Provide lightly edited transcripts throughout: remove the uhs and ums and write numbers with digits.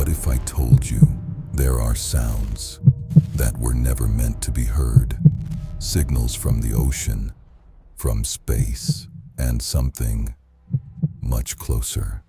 What if I told you there are sounds that were never meant to be heard? Signals from the ocean, from space, and something much closer.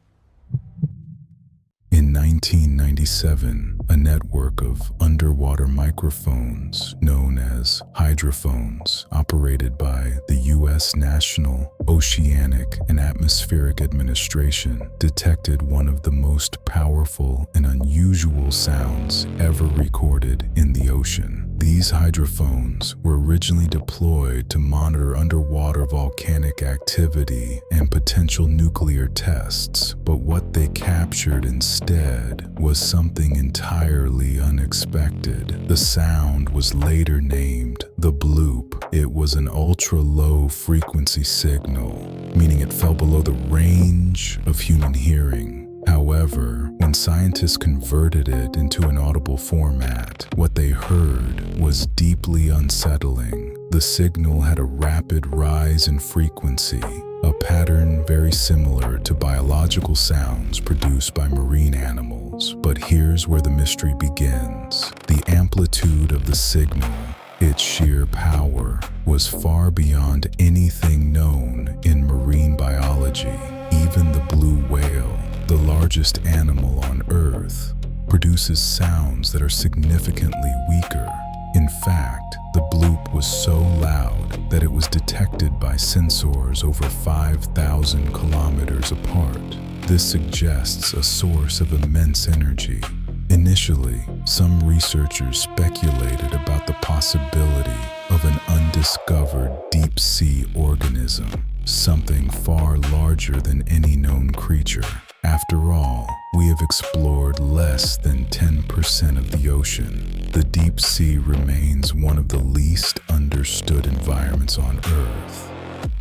In 1997, a network of underwater microphones known as hydrophones, operated by the U.S. National Oceanic and Atmospheric Administration, detected one of the most powerful and unusual sounds ever recorded in the ocean. These hydrophones were originally deployed to monitor underwater volcanic activity and potential nuclear tests, but what they captured instead was something entirely unexpected. The sound was later named the bloop. It was an ultra-low frequency signal, meaning it fell below the range of human hearing. However, when scientists converted it into an audible format, what they heard was deeply unsettling. The signal had a rapid rise in frequency, a pattern very similar to biological sounds produced by marine animals. But here's where the mystery begins. The amplitude of the signal, its sheer power, was far beyond anything known in marine biology. Even the blue whale, the largest animal on Earth, produces sounds that are significantly weaker. In fact, the bloop was so loud that it was detected by sensors over 5,000 kilometers apart. This suggests a source of immense energy. Initially, some researchers speculated about the possibility of an undiscovered deep-sea organism, something far larger than any known creature. After all, we have explored less than 10% of the ocean. The deep sea remains one of the least understood environments on Earth.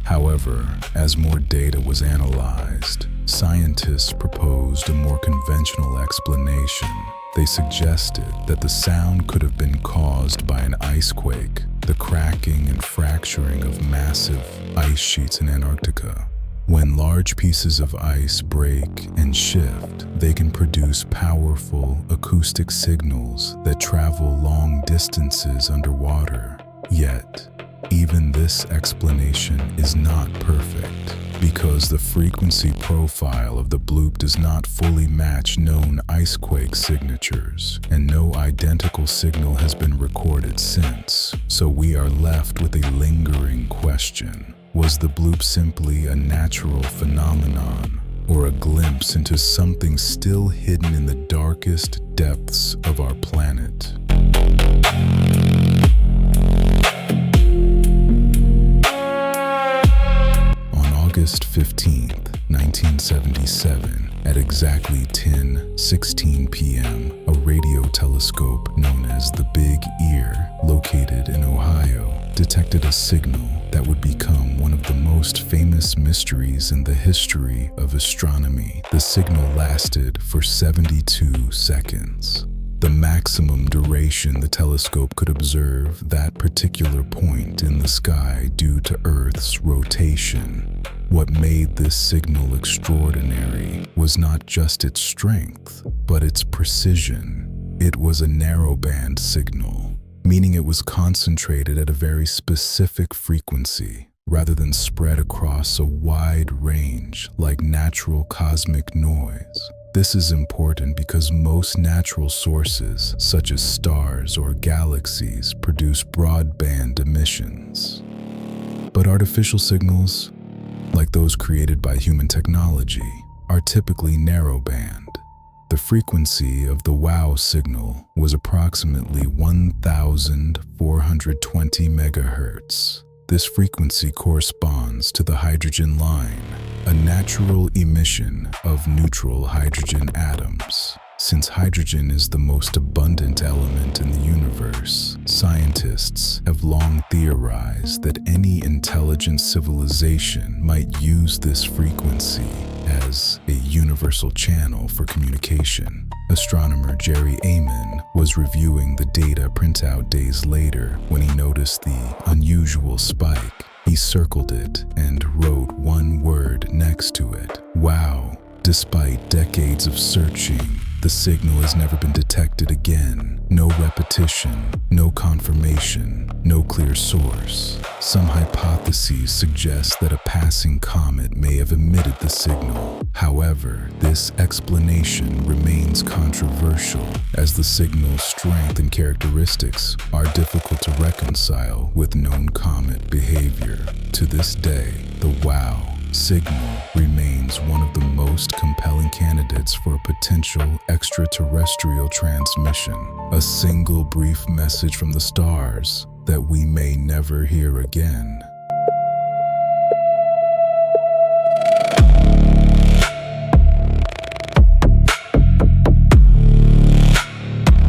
However, as more data was analyzed, scientists proposed a more conventional explanation. They suggested that the sound could have been caused by an ice quake, the cracking and fracturing of massive ice sheets in Antarctica. When large pieces of ice break and shift, they can produce powerful acoustic signals that travel long distances underwater. Yet, even this explanation is not perfect, because the frequency profile of the bloop does not fully match known icequake signatures, and no identical signal has been recorded since. So we are left with a lingering question. Was the bloop simply a natural phenomenon, or a glimpse into something still hidden in the darkest depths of our planet? On August 15th, 1977, at exactly 10:16 p.m., a radio telescope known as the Big Ear, located in Ohio, detected a signal that would become one of the most famous mysteries in the history of astronomy. The signal lasted for 72 seconds, the maximum duration the telescope could observe that particular point in the sky due to Earth's rotation. What made this signal extraordinary was not just its strength, but its precision. It was a narrowband signal, meaning it was concentrated at a very specific frequency, rather than spread across a wide range like natural cosmic noise. This is important because most natural sources, such as stars or galaxies, produce broadband emissions. But artificial signals, like those created by human technology, are typically narrowband. The frequency of the WOW signal was approximately 1,420 megahertz. This frequency corresponds to the hydrogen line, a natural emission of neutral hydrogen atoms. Since hydrogen is the most abundant element in the universe, scientists have long theorized that any intelligent civilization might use this frequency as a universal channel for communication. Astronomer Jerry Amen was reviewing the data printout days later when he noticed the unusual spike. He circled it and wrote one word next to it: "Wow." Despite decades of searching, the signal has never been detected again. No repetition, no confirmation, no clear source. Some hypotheses suggest that a passing comet may have emitted the signal. However, this explanation remains controversial, as the signal's strength and characteristics are difficult to reconcile with known comet behavior. To this day, the WOW signal remains one of the most compelling candidates for a potential extraterrestrial transmission, a single brief message from the stars that we may never hear again.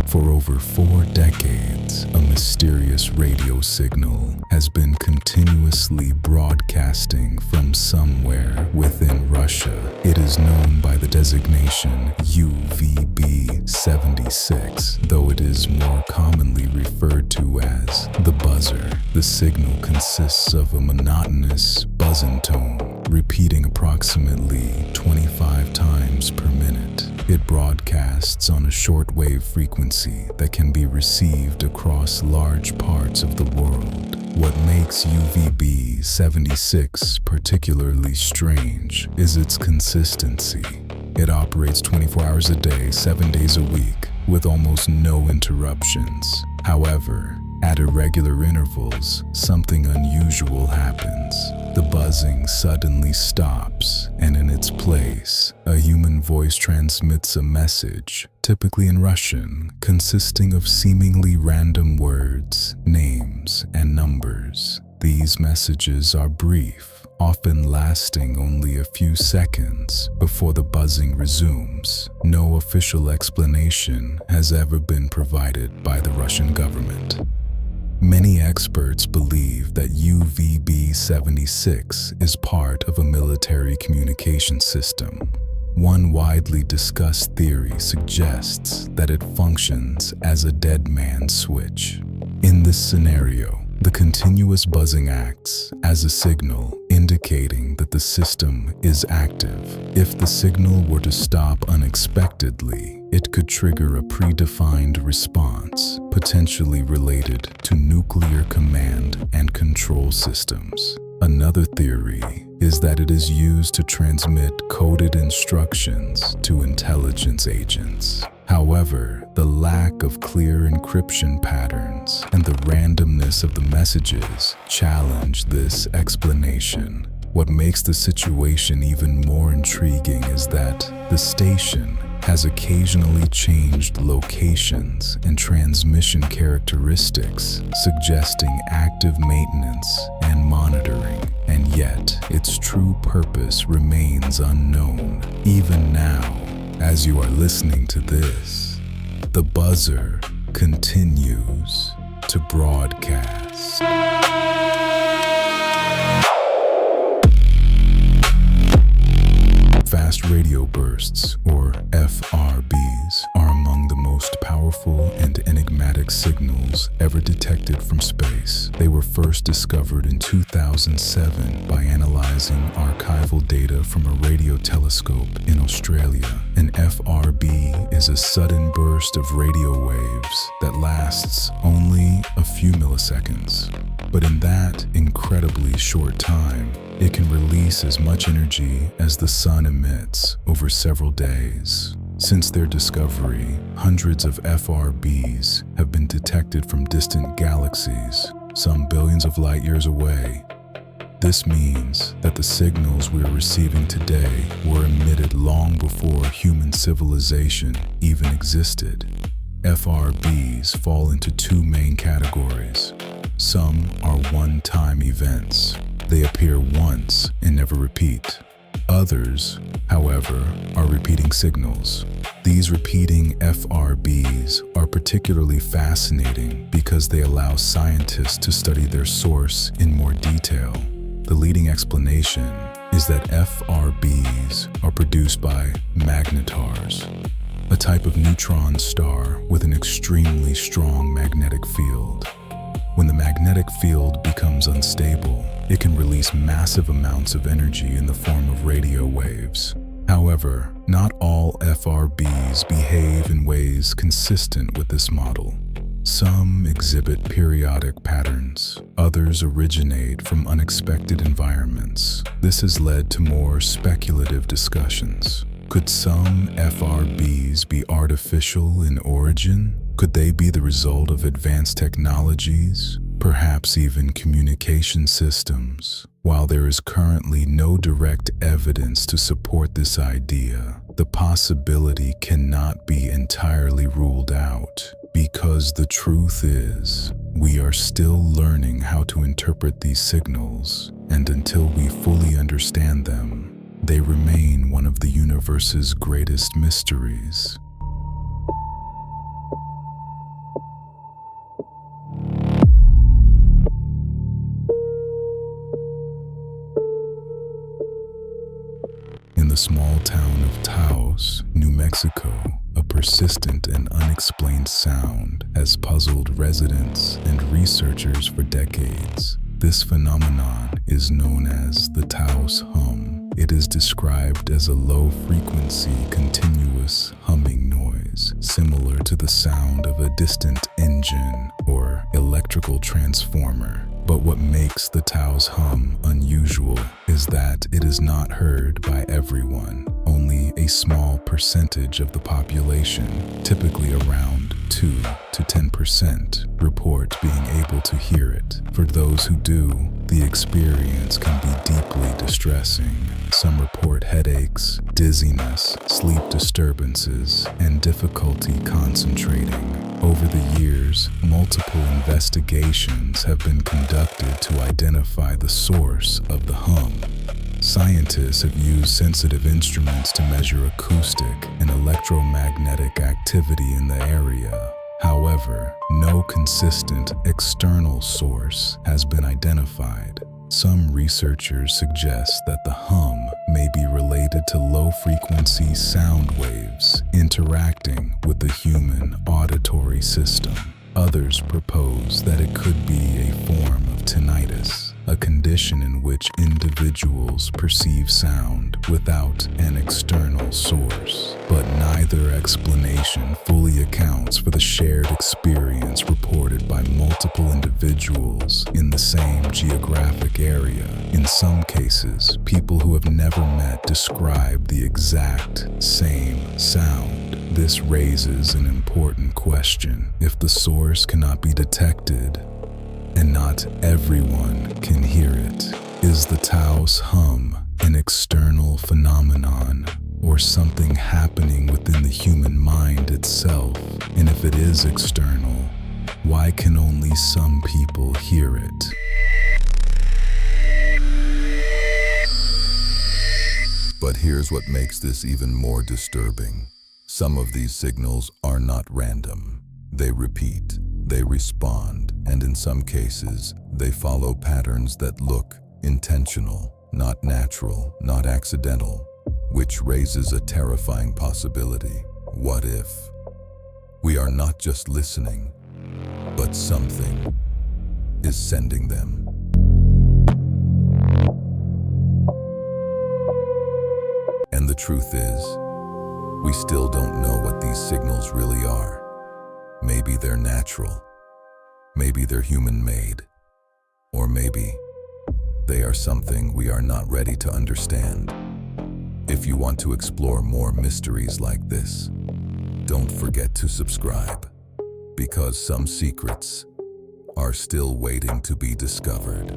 For over 4 decades, a mysterious radio signal has been continuously broadcasting from somewhere within Russia. It is known by the designation UVB-76, though it is more commonly referred to as the buzzer. The signal consists of a monotonous buzzing tone, repeating approximately 25 times per minute. It broadcasts on a shortwave frequency that can be received across large parts of the world. What makes UVB-76 particularly strange is its consistency. It operates 24 hours a day, 7 days a week, with almost no interruptions. However, at irregular intervals, something unusual happens. The buzzing suddenly stops, and in its place, a human voice transmits a message, typically in Russian, consisting of seemingly random words, names, and numbers. These messages are brief, often lasting only a few seconds before the buzzing resumes. No official explanation has ever been provided by the Russian government. Many experts believe that UVB-76 is part of a military communication system. One widely discussed theory suggests that it functions as a dead man's switch. In this scenario, the continuous buzzing acts as a signal indicating that the system is active. If the signal were to stop unexpectedly, it could trigger a predefined response, potentially related to nuclear command and control systems. Another theory is that it is used to transmit coded instructions to intelligence agents. However, the lack of clear encryption patterns and the randomness of the messages challenge this explanation. What makes the situation even more intriguing is that the station has occasionally changed locations and transmission characteristics, suggesting active maintenance and monitoring, and yet its true purpose remains unknown. Even now, as you are listening to this, the buzzer continues to broadcast. Fast radio bursts, or FRBs, are among the most powerful and enigmatic signals ever detected from space. They were first discovered in 2007 by analyzing archival data from a radio telescope in Australia. An FRB is a sudden burst of radio waves that lasts only a few milliseconds. But in that incredibly short time, it can release as much energy as the sun emits over several days. Since their discovery, hundreds of FRBs have been detected from distant galaxies, some billions of light years away. This means that the signals we are receiving today were emitted long before human civilization even existed. FRBs fall into 2 main categories. Some are one-time events. They appear once and never repeat. Others, however, are repeating signals. These repeating FRBs are particularly fascinating because they allow scientists to study their source in more detail. The leading explanation is that FRBs are produced by magnetars, a type of neutron star with an extremely strong magnetic field. When the magnetic field becomes unstable, it can release massive amounts of energy in the form of radio waves. However, not all FRBs behave in ways consistent with this model. Some exhibit periodic patterns, others originate from unexpected environments. This has led to more speculative discussions. Could some FRBs be artificial in origin? Could they be the result of advanced technologies, perhaps even communication systems? While there is currently no direct evidence to support this idea, the possibility cannot be entirely ruled out, because the truth is, we are still learning how to interpret these signals, and until we fully understand them, they remain one of the universe's greatest mysteries. In the small town of Taos, New Mexico, a persistent and unexplained sound has puzzled residents and researchers for decades. This phenomenon is known as the Taos hum. It is described as a low-frequency, continuous humming noise, similar to the sound of a distant engine or electrical transformer. But what makes the Taos hum unusual is that it is not heard by everyone. Only a small percentage of the population, typically around 2 to 10%, report being able to hear it. For those who do, the experience can be deeply distressing. Some report headaches, dizziness, sleep disturbances, and difficulty concentrating. Over the years, multiple investigations have been conducted to identify the source of the hum. Scientists have used sensitive instruments to measure acoustic and electromagnetic activity in the area. However, no consistent external source has been identified. Some researchers suggest that the hum may be related to low-frequency sound waves interacting with the human auditory system. Others propose that it could be a form of tinnitus, a condition in which individuals perceive sound without an external source. But neither explanation fully accounts for the shared experience reported by multiple individuals in the same geographic area. In some cases, people who have never met describe the exact same sound. This raises an important question. If the source cannot be detected, and not everyone can hear it, is the Taos hum an external phenomenon or something happening within the human mind itself? And if it is external, why can only some people hear it? But here's what makes this even more disturbing. Some of these signals are not random. They repeat, they respond, and in some cases, they follow patterns that look intentional, not natural, not accidental, which raises a terrifying possibility. What if we are not just listening, but something is sending them? And the truth is, we still don't know what these signals really are. Maybe they're natural, maybe they're human-made, or maybe they are something we are not ready to understand. If you want to explore more mysteries like this, don't forget to subscribe, because some secrets are still waiting to be discovered.